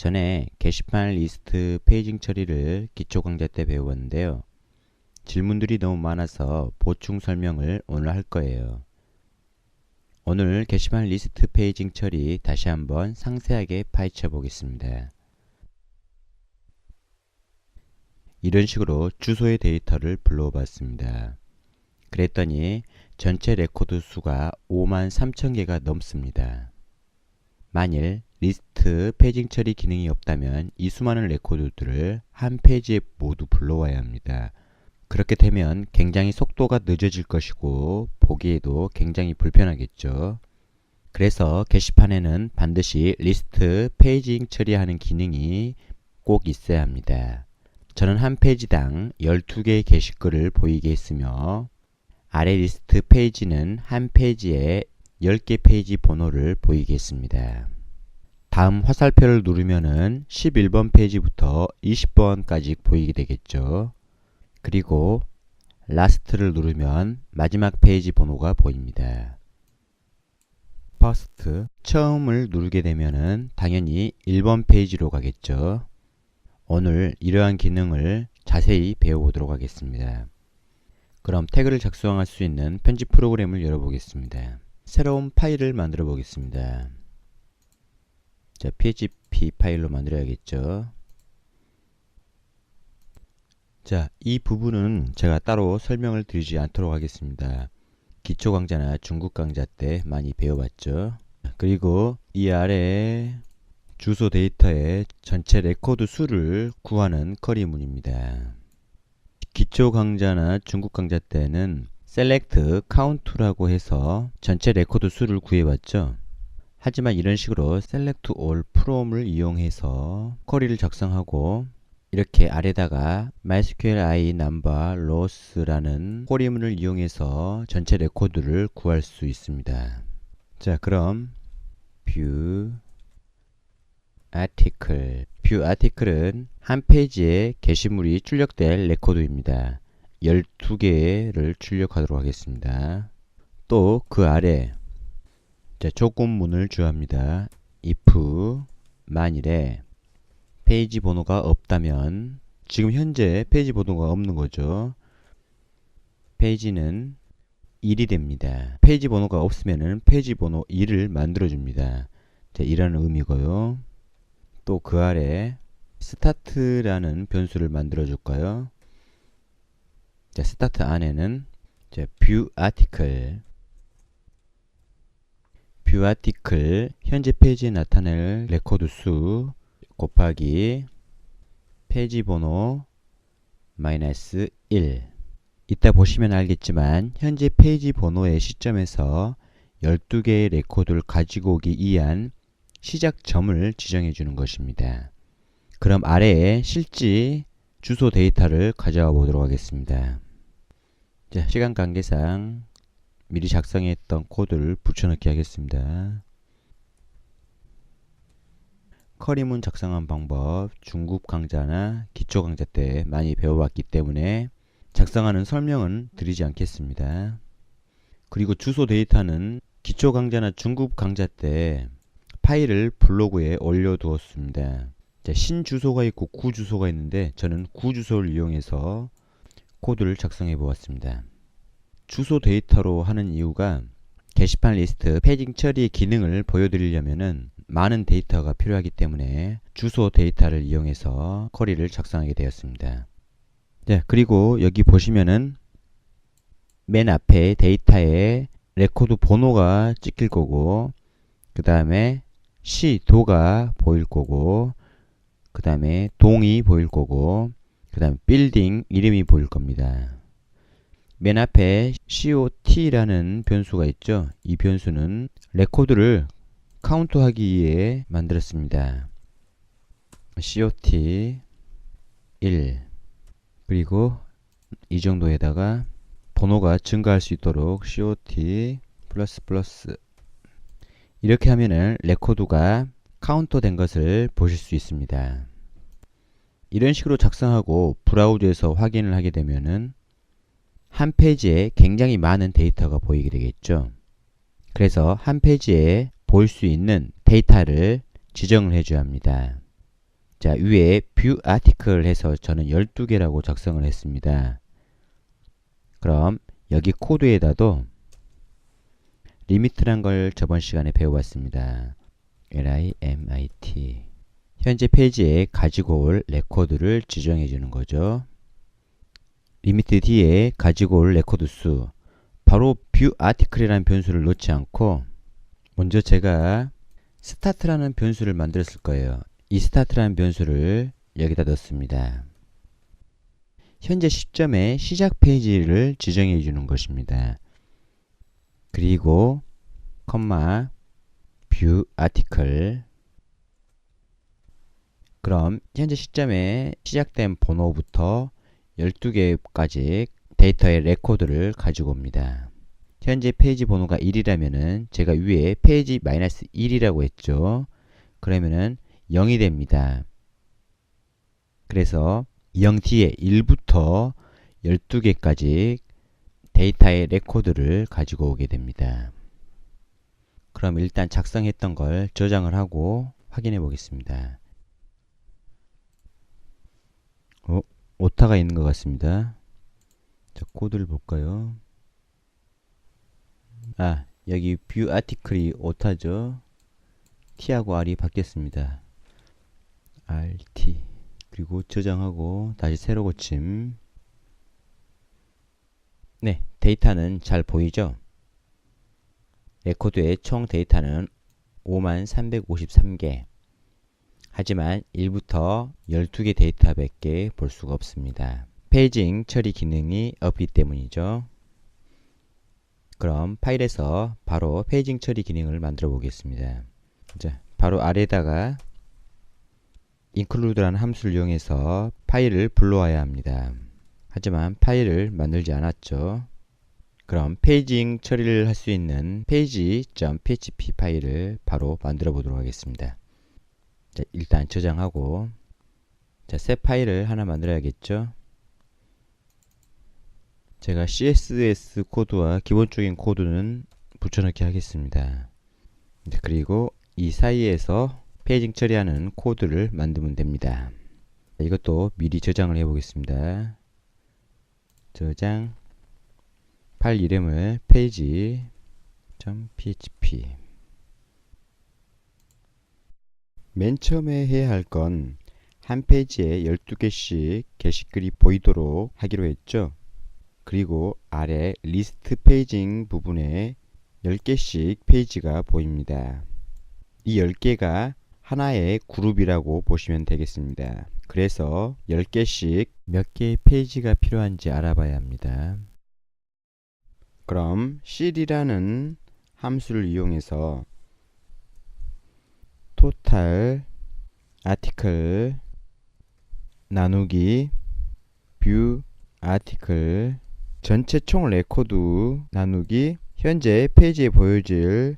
전에 게시판 리스트 페이징 처리를 기초 강좌 때 배웠는데요. 질문들이 너무 많아서 보충 설명을 오늘 할 거예요. 오늘 게시판 리스트 페이징 처리 다시 한번 상세하게 파헤쳐 보겠습니다. 이런 식으로 주소의 데이터를 불러봤습니다. 그랬더니 전체 레코드 수가 53,000개가 넘습니다. 만일 리스트 페이징 처리 기능이 없다면 이 수많은 레코드들을 한 페이지에 모두 불러와야 합니다. 그렇게 되면 굉장히 속도가 늦어질 것이고 보기에도 굉장히 불편하겠죠. 그래서 게시판에는 반드시 리스트 페이징 처리하는 기능이 꼭 있어야 합니다. 저는 한 페이지당 12개의 게시글을 보이게 했으며 아래 리스트 페이지는 한 페이지에 10개 페이지 번호를 보이게 했습니다. 다음 화살표를 누르면은 11번 페이지부터 20번까지 보이게 되겠죠. 그리고 라스트를 누르면 마지막 페이지 번호가 보입니다. 퍼스트, 처음을 누르게 되면은 당연히 1번 페이지로 가겠죠. 오늘 이러한 기능을 자세히 배워보도록 하겠습니다. 그럼 태그를 작성할 수 있는 편집 프로그램을 열어보겠습니다. 새로운 파일을 만들어 보겠습니다. 자, php 파일로 만들어야겠죠. 자, 이 부분은 제가 따로 설명을 드리지 않도록 하겠습니다. 기초 강좌나 중급 강좌 때 많이 배워봤죠. 그리고 이 아래 주소 데이터의 전체 레코드 수를 구하는 쿼리문입니다. 기초 강좌나 중급 강좌 때는 select count라고 해서 전체 레코드 수를 구해봤죠. 하지만 이런 식으로 select all from을 이용해서 쿼리를 작성하고 이렇게 아래다가 mysqli number lows라는 쿼리문을 이용해서 전체 레코드를 구할 수 있습니다. 자, 그럼 view article은 한 페이지에 게시물이 출력될 레코드입니다. 12개를 출력하도록 하겠습니다. 또 그 아래 조건문을 주합니다. if 만일에 페이지 번호가 없다면, 지금 현재 페이지 번호가 없는 거죠. 페이지는 1이 됩니다. 페이지 번호가 없으면은 페이지 번호 1을 만들어 줍니다. 이라는 의미고요. 또 그 아래 start라는 변수를 만들어 줄까요? start 안에는 view article 현재 페이지에 나타낼 레코드 수 곱하기 페이지 번호 마이너스 1. 이따 보시면 알겠지만 현재 페이지 번호의 시점에서 12개의 레코드를 가지고 오기 위한 시작점을 지정해 주는 것입니다. 그럼 아래에 실제 주소 데이터를 가져와 보도록 하겠습니다. 자, 시간 관계상 미리 작성했던 코드를 붙여넣기 하겠습니다. 쿼리문 작성한 방법 중급 강좌나 기초 강좌 때 많이 배워봤기 때문에 작성하는 설명은 드리지 않겠습니다. 그리고 주소 데이터는 기초 강좌나 중급 강좌 때 파일을 블로그에 올려두었습니다. 신주소가 있고 구주소가 있는데 저는 구주소를 이용해서 코드를 작성해 보았습니다. 주소 데이터로 하는 이유가 게시판 리스트 페이징 처리 기능을 보여드리려면은 많은 데이터가 필요하기 때문에 주소 데이터를 이용해서 쿼리를 작성하게 되었습니다. 네, 그리고 여기 보시면은 맨 앞에 데이터에 레코드 번호가 찍힐 거고, 그 다음에 시도가 보일 거고, 그 다음에 동이 보일 거고, 그 다음에 빌딩 이름이 보일 겁니다. 맨 앞에 COT라는 변수가 있죠. 이 변수는 레코드를 카운트하기 위해 만들었습니다. COT 1. 그리고 이 정도에다가 번호가 증가할 수 있도록 COT 플러스 이렇게 하면은 레코드가 카운터 된 것을 보실 수 있습니다. 이런 식으로 작성하고 브라우저에서 확인을 하게 되면은 한 페이지에 굉장히 많은 데이터가 보이게 되겠죠. 그래서 한 페이지에 볼 수 있는 데이터를 지정을 해줘야 합니다. 자, 위에 view article 해서 저는 12개라고 작성을 했습니다. 그럼 여기 코드에다도 limit란 걸 저번 시간에 배워봤습니다. limit. 현재 페이지에 가지고 올 레코드를 지정해 주는 거죠. 리미트 뒤에 가지고 올 레코드 수, 바로 view article이라는 변수를 넣지 않고 먼저 제가 start라는 변수를 만들었을 거예요. 이 start라는 변수를 여기다 넣습니다. 현재 시점의 시작 페이지를 지정해 주는 것입니다. 그리고 컴마 view article. 그럼 현재 시점에 시작된 번호부터 12개까지 데이터의 레코드를 가지고 옵니다. 현재 페이지 번호가 1이라면은 제가 위에 페이지 마이너스 1이라고 했죠. 그러면은 0이 됩니다. 그래서 0 뒤에 1부터 12개까지 데이터의 레코드를 가지고 오게 됩니다. 그럼 일단 작성했던 걸 저장을 하고 확인해 보겠습니다. 오타가 있는 것 같습니다. 자, 코드를 볼까요? 여기 view article이 오타죠. T하고 R이 바뀌었습니다. RT. 그리고 저장하고 다시 새로 고침. 네, 데이터는 잘 보이죠? 레코드의 총 데이터는 5353개. 하지만 1부터 12개 데이터밖에 볼 수가 없습니다. 페이징 처리 기능이 없기 때문이죠. 그럼 파일에서 바로 페이징 처리 기능을 만들어 보겠습니다. 자, 바로 아래에다가 include라는 함수를 이용해서 파일을 불러와야 합니다. 하지만 파일을 만들지 않았죠. 그럼 페이징 처리를 할 수 있는 page.php 파일을 바로 만들어 보도록 하겠습니다. 자, 일단 저장하고, 자, 새 파일을 하나 만들어야겠죠. 제가 CSS 코드와 기본적인 코드는 붙여넣기 하겠습니다. 자, 그리고 이 사이에서 페이징 처리하는 코드를 만들면 됩니다. 자, 이것도 미리 저장을 해 보겠습니다. 저장, 파일 이름을 page.php. 맨 처음에 해야 할 건 한 페이지에 12개씩 게시글이 보이도록 하기로 했죠. 그리고 아래 리스트 페이징 부분에 10개씩 페이지가 보입니다. 이 10개가 하나의 그룹이라고 보시면 되겠습니다. 그래서 10개씩 몇 개의 페이지가 필요한지 알아봐야 합니다. 그럼 cd라는 함수를 이용해서 total article 나누기 view article 전체 총 레코드 나누기 현재 페이지에 보여질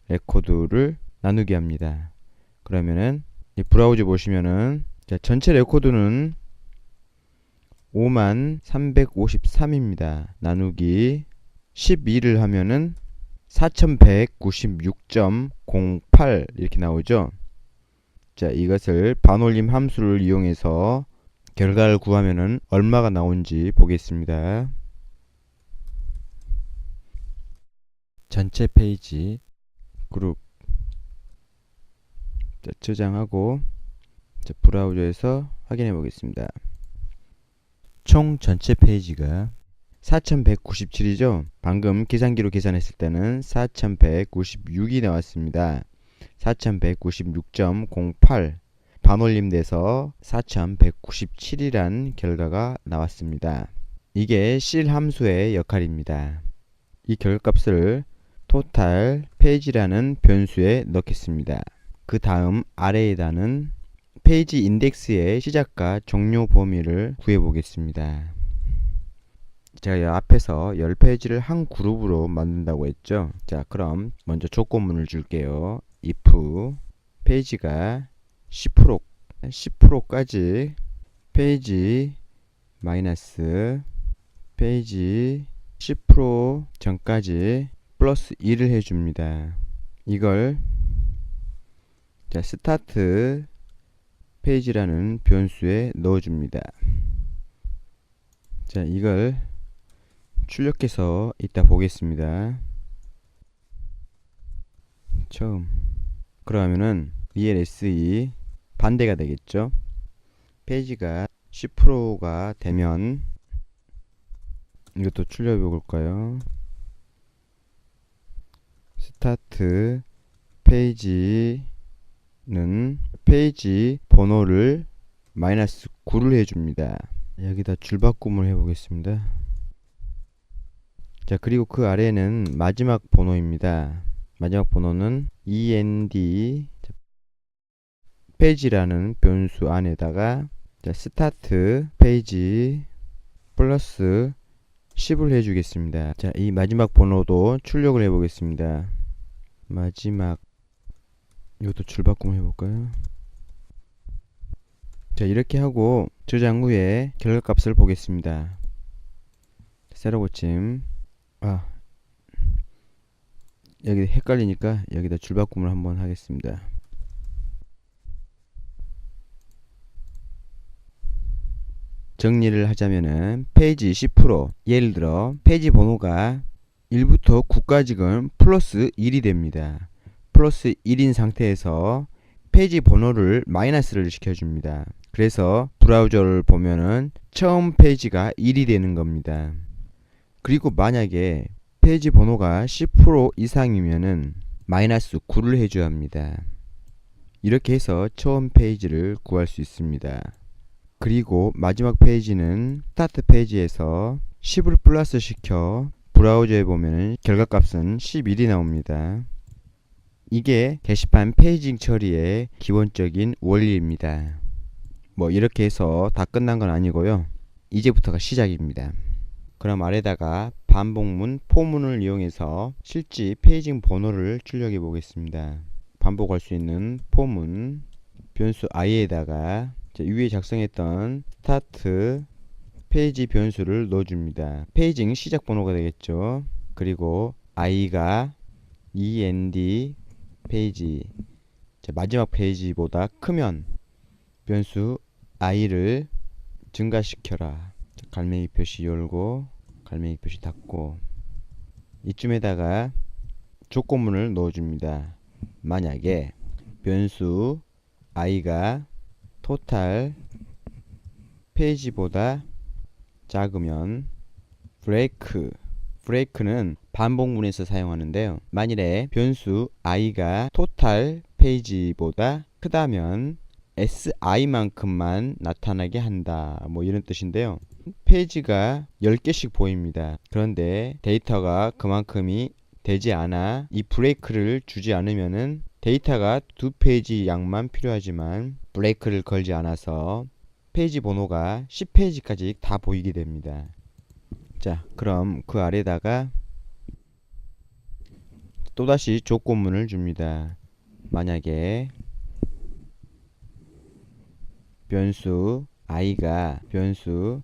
레코드를 나누기 합니다. 그러면은 이 브라우저 보시면은 자, 전체 레코드는 5353입니다. 나누기 12를 하면은 4196.08 이렇게 나오죠. 자, 이것을 반올림 함수를 이용해서 결과를 구하면은 얼마가 나온지 보겠습니다. 전체 페이지 그룹. 자, 저장하고 자, 브라우저에서 확인해 보겠습니다. 총 전체 페이지가 4197이죠. 방금 계산기로 계산했을 때는 4196이 나왔습니다. 4196.08 반올림돼서 4197이란 결과가 나왔습니다. 이게 실 함수의 역할입니다. 이 결과값을 total page라는 변수에 넣겠습니다. 그 다음 아래에다는 페이지 인덱스의 시작과 종료 범위를 구해 보겠습니다. 제가 앞에서 10페이지를 한 그룹으로 만든다고 했죠. 자, 그럼 먼저 조건문을 줄게요. if 페이지가 10%까지 페이지 마이너스 페이지 10% 전까지 플러스 1을 해줍니다. 이걸 자, 스타트 페이지라는 변수에 넣어줍니다. 자, 이걸 출력해서 이따 보겠습니다. 처음. 그러면은 ELSE 반대가 되겠죠. 페이지가 10%가 되면 이것도 출력해 볼까요? 스타트 페이지는 페이지 번호를 마이너스 9를 해줍니다. 여기다 줄바꿈을 해보겠습니다. 자, 그리고 그 아래는 마지막 번호입니다. 마지막 번호는 END 페이지라는 변수 안에다가 자, 스타트 페이지 플러스 10을 해주겠습니다. 자, 이 마지막 번호도 출력을 해보겠습니다. 마지막 이것도 줄바꿈 해볼까요? 자, 이렇게 하고 저장 후에 결과값을 보겠습니다. 세로 고침. 여기 헷갈리니까 여기다 줄바꿈을 한번 하겠습니다. 정리를 하자면은 페이지 10% 예를 들어 페이지 번호가 1부터 9까지는 플러스 1이 됩니다. 플러스 1인 상태에서 페이지 번호를 마이너스를 시켜줍니다. 그래서 브라우저를 보면은 처음 페이지가 1이 되는 겁니다. 그리고 만약에 페이지 번호가 10% 이상이면은 마이너스 9를 해줘야 합니다. 이렇게 해서 처음 페이지를 구할 수 있습니다. 그리고 마지막 페이지는 스타트 페이지에서 10을 플러스 시켜 브라우저에 보면 결과값은 11이 나옵니다. 이게 게시판 페이징 처리의 기본적인 원리입니다. 뭐 이렇게 해서 다 끝난 건 아니고요. 이제부터가 시작입니다. 그럼 아래다가 반복문 포문을 이용해서 실제 페이징 번호를 출력해 보겠습니다. 반복할 수 있는 포문 변수 i에다가 위에 작성했던 스타트 페이지 변수를 넣어줍니다. 페이징 시작 번호가 되겠죠. 그리고 i가 end 페이지 마지막 페이지보다 크면 변수 i를 증가시켜라. 갈매기 표시 열고 갈매기 표시 닫고 이쯤에다가 조건문을 넣어줍니다. 만약에 변수 i가 토탈 페이지보다 작으면 브레이크는 반복문에서 사용하는데요. 만일에 변수 i가 토탈 페이지보다 크다면 si만큼만 나타나게 한다. 뭐 이런 뜻인데요. 페이지가 10개씩 보입니다. 그런데 데이터가 그만큼이 되지 않아 이 브레이크를 주지 않으면은 데이터가 2페이지 양만 필요하지만 브레이크를 걸지 않아서 페이지 번호가 10페이지까지 다 보이게 됩니다. 자, 그럼 그 아래다가 또다시 조건문을 줍니다. 만약에 변수 i가 변수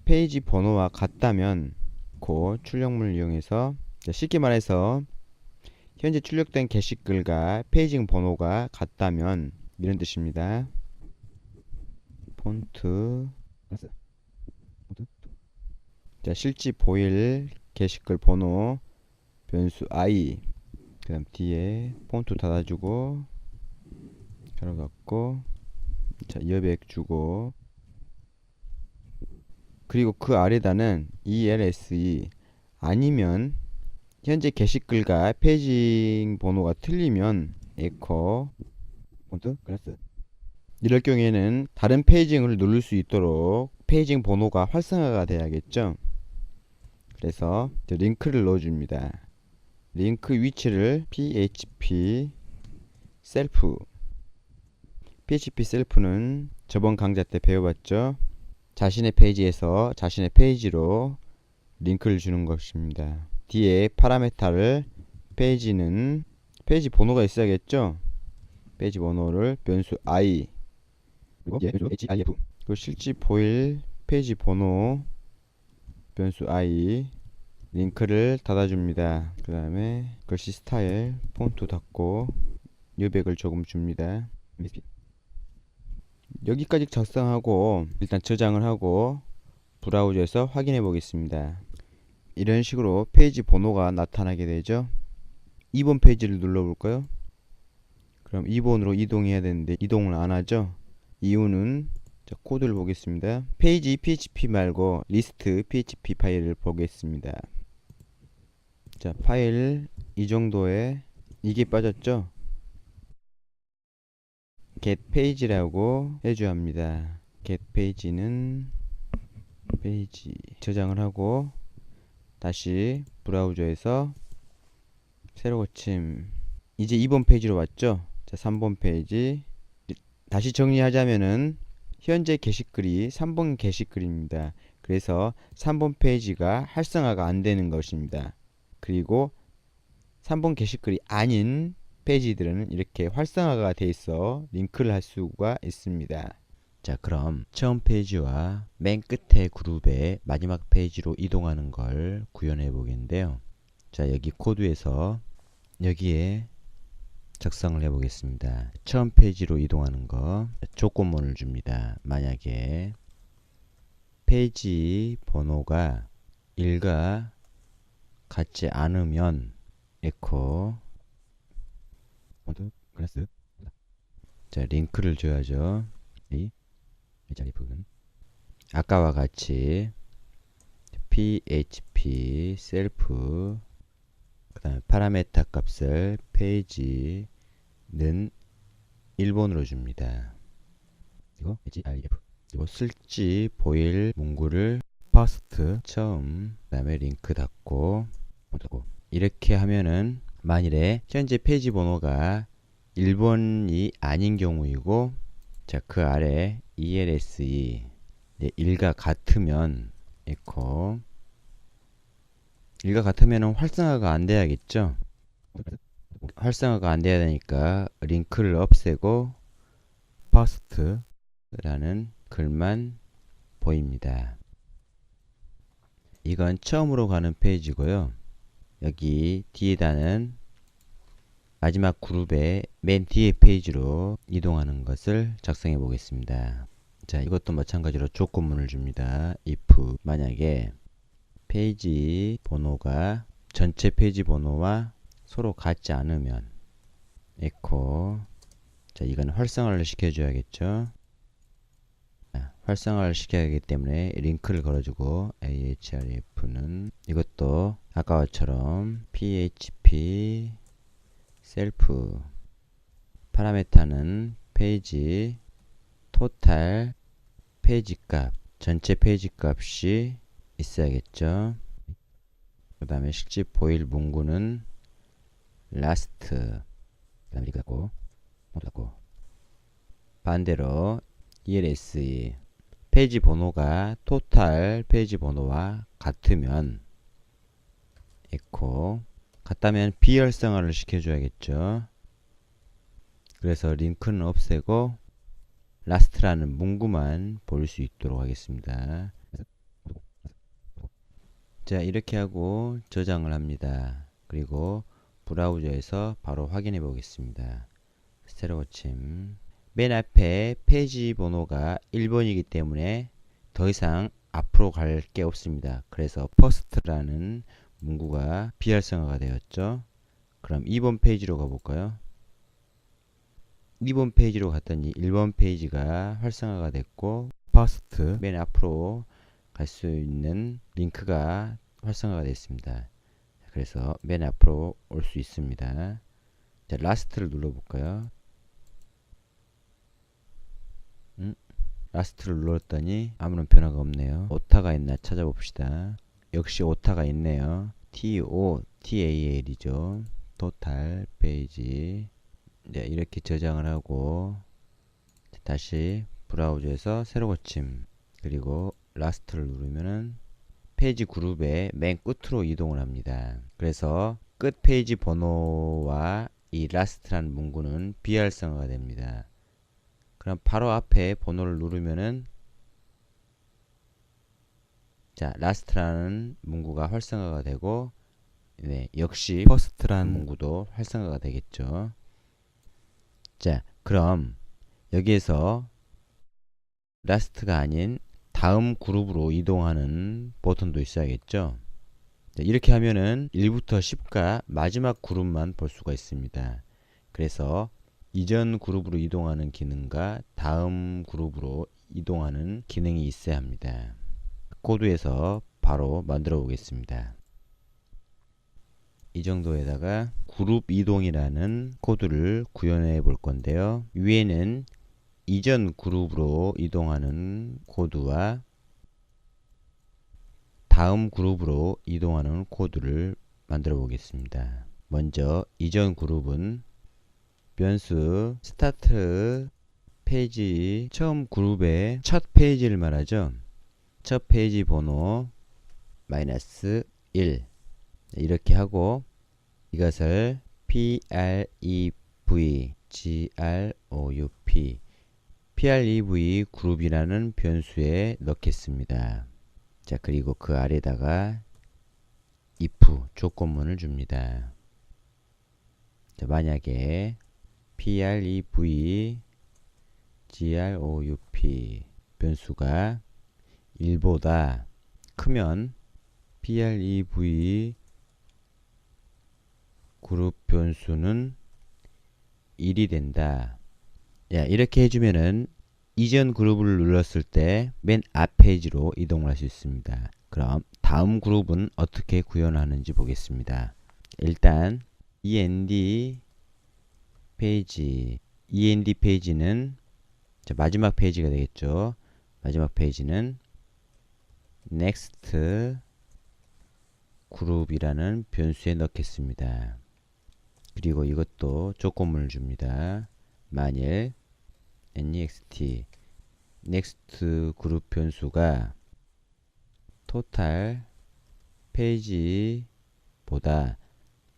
페이지 번호와 같다면 그 출력문을 이용해서 쉽게 말해서 현재 출력된 게시글과 페이징 번호가 같다면 이런 뜻입니다. 폰트 자, 실제 보일 게시글 번호 변수 i 그 다음 뒤에 폰트 닫아주고 가로 닫고 자, 여백 주고 그리고 그 아래다는 ELSE 아니면 현재 게시글과 페이징 번호가 틀리면 에코 폰트 클래스 이럴 경우에는 다른 페이징을 누를 수 있도록 페이징 번호가 활성화가 돼야겠죠. 그래서 링크를 넣어줍니다. 링크 위치를 php 셀프는 저번 강좌 때 배워봤죠. 자신의 페이지에서 자신의 페이지로 링크를 주는 것입니다. 뒤에 파라메타를 페이지는 페이지 번호가 있어야겠죠. 페이지 번호를 변수 i 그리고 href 그리고 실제 보일 페이지 번호 변수 i 링크를 닫아줍니다. 그 다음에 글씨 스타일 폰트 닫고 여백을 조금 줍니다. 여기까지 작성하고 일단 저장을 하고 브라우저에서 확인해 보겠습니다. 이런 식으로 페이지 번호가 나타나게 되죠. 2번 페이지를 눌러볼까요? 그럼 2번으로 이동해야 되는데 이동을 안 하죠. 이유는 자, 코드를 보겠습니다. 페이지 php 말고 리스트 php 파일을 보겠습니다. 자, 파일 이 정도에 이게 빠졌죠. get page라고 해줘야 합니다. get page는 페이지 저장을 하고 다시 브라우저에서 새로 고침. 이제 2번 페이지로 왔죠. 자, 3번 페이지 다시 정리하자면은 현재 게시글이 3번 게시글입니다. 그래서 3번 페이지가 활성화가 안 되는 것입니다. 그리고 3번 게시글이 아닌 페이지들은 이렇게 활성화가 돼 있어 링크를 할 수가 있습니다. 자, 그럼 처음 페이지와 맨 끝에 그룹의 마지막 페이지로 이동하는 걸 구현해 보겠는데요. 자, 여기 코드에서 여기에 작성을 해 보겠습니다. 처음 페이지로 이동하는 거 조건문을 줍니다. 만약에 페이지 번호가 1과 같지 않으면 에코 모두 클래스. 자, 링크를 줘야죠. 이 자리 부분 아까와 같이 php 셀프 그 다음에 파라메타 값을 페이지는 1번으로 줍니다. 그리고 href 그리고 쓸지 보일 문구를 퍼스트 처음 그 다음에 링크 닫고 이렇게 하면은 만일에 현재 페이지 번호가 1번이 아닌 경우이고 자, 그 아래 ELSE 1과 같으면 에코 1과 같으면 활성화가 안 돼야겠죠. 활성화가 안 돼야 되니까 링크를 없애고 퍼스트라는 글만 보입니다. 이건 처음으로 가는 페이지고요. 여기 뒤에다는 마지막 그룹의 맨 뒤에 페이지로 이동하는 것을 작성해 보겠습니다. 자, 이것도 마찬가지로 조건문을 줍니다. if 만약에 페이지 번호가 전체 페이지 번호와 서로 같지 않으면 에코 자, 이건 활성화를 시켜줘야겠죠. 자, 활성화를 시켜야 하기 때문에 링크를 걸어주고 ahref는 이것도 아까처럼 php 셀프 파라메타는 페이지 토탈 페이지 값 전체 페이지 값이 있어야겠죠. 그 다음에 실제 보일 문구는 last 그 다음에 이거 닫고 반대로 ELSE 페이지 번호가 토탈 페이지 번호와 같으면 에코 같다면 비활성화를 시켜줘야겠죠. 그래서 링크는 없애고 라스트라는 문구만 볼 수 있도록 하겠습니다. 자, 이렇게 하고 저장을 합니다. 그리고 브라우저에서 바로 확인해 보겠습니다. 새로 고침 맨 앞에 페이지 번호가 1번이기 때문에 더 이상 앞으로 갈 게 없습니다. 그래서 퍼스트라는 문구가 비활성화가 되었죠. 그럼 2번 페이지로 가볼까요? 2번 페이지로 갔더니 1번 페이지가 활성화가 됐고 퍼스트 맨 앞으로 갈 수 있는 링크가 활성화가 됐습니다. 그래서 맨 앞으로 올 수 있습니다. 자, 라스트를 눌러볼까요? 라스트를 눌렀더니 아무런 변화가 없네요. 오타가 있나 찾아봅시다. 역시 오타가 있네요. TOTAL이죠. 토탈 페이지. 네, 이렇게 저장을 하고 다시 브라우저에서 새로 고침 그리고 라스트를 누르면은 페이지 그룹의 맨 끝으로 이동을 합니다. 그래서 끝 페이지 번호와 이 라스트라는 문구는 비활성화가 됩니다. 그럼 바로 앞에 번호를 누르면은 자, 라스트라는 문구가 활성화가 되고 네, 역시 퍼스트라는 문구도 활성화가 되겠죠. 자, 그럼 여기에서 last가 아닌 다음 그룹으로 이동하는 버튼도 있어야겠죠. 이렇게 하면은 1부터 10가 마지막 그룹만 볼 수가 있습니다. 그래서 이전 그룹으로 이동하는 기능과 다음 그룹으로 이동하는 기능이 있어야 합니다. 코드에서 바로 만들어 보겠습니다. 이 정도에다가 그룹 이동이라는 코드를 구현해 볼 건데요. 위에는 이전 그룹으로 이동하는 코드와 다음 그룹으로 이동하는 코드를 만들어 보겠습니다. 먼저 이전 그룹은 변수 스타트 페이지 처음 그룹의 첫 페이지를 말하죠. 첫 페이지 번호 마이너스 1 이렇게 하고 이것을 prev group 그룹이라는 변수에 넣겠습니다. 자, 그리고 그 아래다가 if 조건문을 줍니다. 자, 만약에 prev group 변수가 1보다 크면 prev 그룹 변수는 1이 된다. 야, 이렇게 해주면은 이전 그룹을 눌렀을 때 맨 앞 페이지로 이동을 할 수 있습니다. 그럼 다음 그룹은 어떻게 구현하는지 보겠습니다. 일단 end 페이지는 마지막 페이지가 되겠죠. 마지막 페이지는 next 그룹이라는 변수에 넣겠습니다. 그리고 이것도 조건문을 줍니다. 만일 next 그룹 변수가 total 페이지보다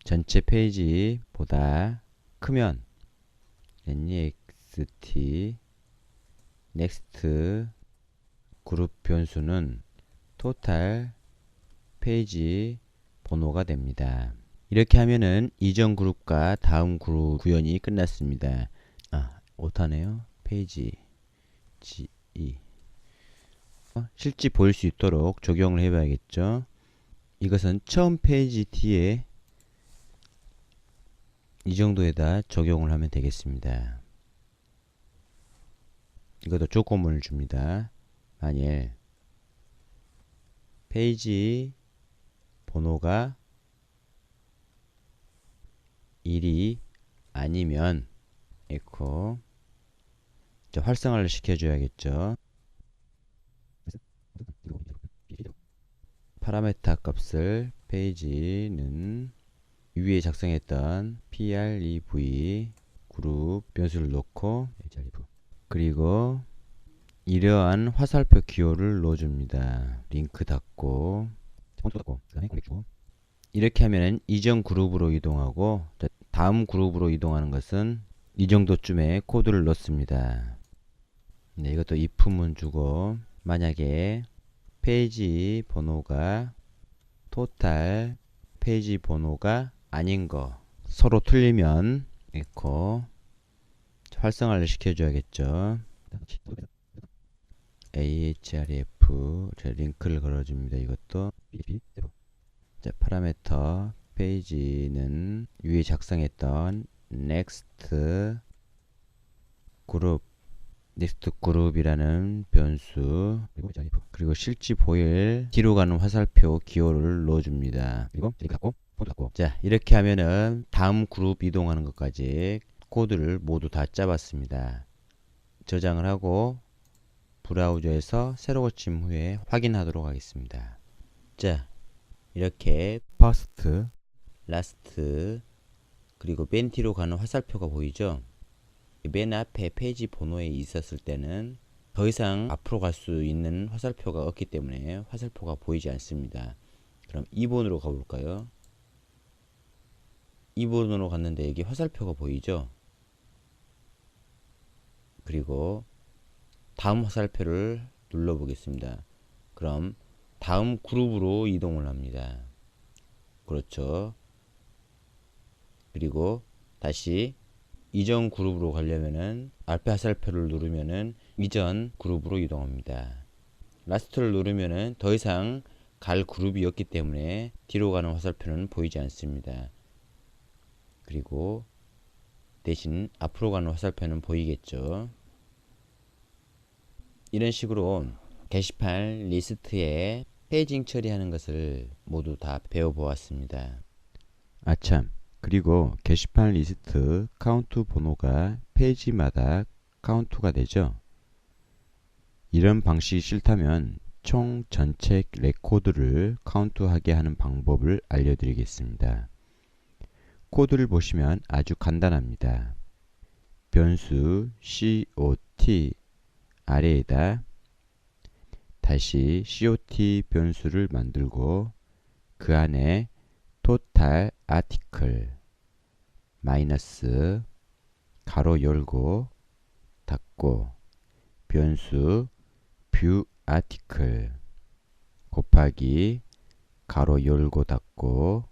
전체 페이지보다 크면 next 그룹 변수는 total 페이지 번호가 됩니다. 이렇게 하면은 이전 그룹과 다음 그룹 구현이 끝났습니다. 오타네요. 페이지 G2 실제 보일 수 있도록 적용을 해봐야겠죠. 이것은 처음 페이지 뒤에 이 정도에다 적용을 하면 되겠습니다. 이것도 조건문을 줍니다. 만일 페이지 번호가 1이 아니면 에코 활성화를 시켜줘야겠죠. 파라메타 값을 페이지는 위에 작성했던 prev 그룹 변수를 넣고 그리고 이러한 화살표 기호를 넣어줍니다. 링크 닫고 이렇게 하면 이전 그룹으로 이동하고 다음 그룹으로 이동하는 것은 이 정도쯤에 코드를 넣습니다. 네, 이것도 if문 주고 만약에 페이지 번호가 토탈 페이지 번호가 아닌 거 서로 틀리면 echo 활성화를 시켜줘야겠죠. ahref 링크를 걸어줍니다. 이것도 자, 파라미터 페이지는 위에 작성했던 next 그룹이라는 변수 그리고 실제 보일 뒤로 가는 화살표 기호를 넣어줍니다. 그리고 자, 이렇게 하면은 다음 그룹 이동하는 것까지 코드를 모두 다 짜봤습니다. 저장을 하고 브라우저에서 새로 고침 후에 확인하도록 하겠습니다. 자, 이렇게 first, last 그리고 맨 뒤로 가는 화살표가 보이죠? 맨 앞에 페이지 번호에 있었을 때는 더 이상 앞으로 갈 수 있는 화살표가 없기 때문에 화살표가 보이지 않습니다. 그럼 2번으로 가볼까요? 2번으로 갔는데 여기 화살표가 보이죠? 그리고 다음 화살표를 눌러 보겠습니다. 그럼 다음 그룹으로 이동을 합니다. 그렇죠. 그리고 다시 이전 그룹으로 가려면은 앞에 화살표를 누르면은 이전 그룹으로 이동합니다. 라스트를 누르면은 더 이상 갈 그룹이 없기 때문에 뒤로 가는 화살표는 보이지 않습니다. 그리고 대신 앞으로 가는 화살표는 보이겠죠. 이런 식으로 게시판 리스트에 페이징 처리하는 것을 모두 다 배워보았습니다. 아참, 그리고 게시판 리스트 카운트 번호가 페이지마다 카운트가 되죠. 이런 방식이 싫다면 총 전체 레코드를 카운트하게 하는 방법을 알려드리겠습니다. 코드를 보시면 아주 간단합니다. 변수 COT 아래에다 다시 COT 변수를 만들고 그 안에 total article 마이너스 가로 열고 닫고 변수 view article 곱하기 가로 열고 닫고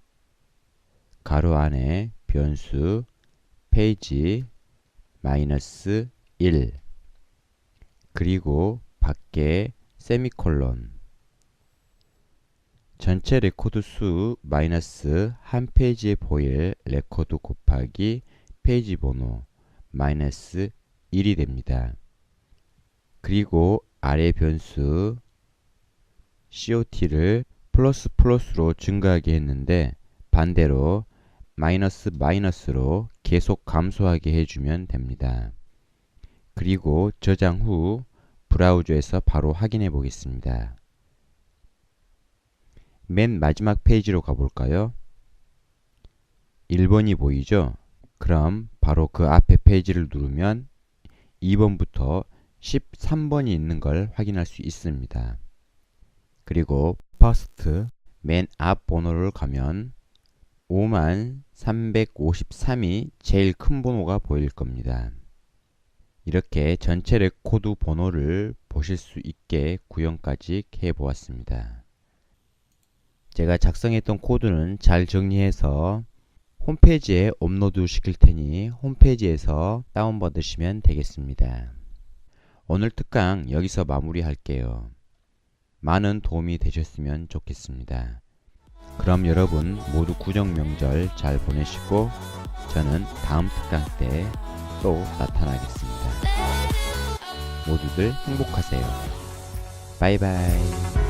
가로 안에 변수 페이지 마이너스 1 그리고 밖에 세미콜론 전체 레코드 수 마이너스 한 페이지에 보일 레코드 곱하기 페이지 번호 마이너스 1이 됩니다. 그리고 아래 변수 COT를 플러스 플러스로 증가하게 했는데 반대로 마이너스 마이너스로 계속 감소하게 해주면 됩니다. 그리고 저장 후 브라우저에서 바로 확인해 보겠습니다. 맨 마지막 페이지로 가볼까요? 1번이 보이죠? 그럼 바로 그 앞에 페이지를 누르면 2번부터 13번이 있는 걸 확인할 수 있습니다. 그리고 퍼스트 맨 앞 번호를 가면 5353이 제일 큰 번호가 보일 겁니다. 이렇게 전체 레코드 번호를 보실 수 있게 구현까지 해 보았습니다. 제가 작성했던 코드는 잘 정리해서 홈페이지에 업로드 시킬 테니 홈페이지에서 다운받으시면 되겠습니다. 오늘 특강 여기서 마무리 할게요. 많은 도움이 되셨으면 좋겠습니다. 그럼 여러분 모두 구정 명절 잘 보내시고 저는 다음 특강 때 또 나타나겠습니다. 모두들 행복하세요. 바이바이.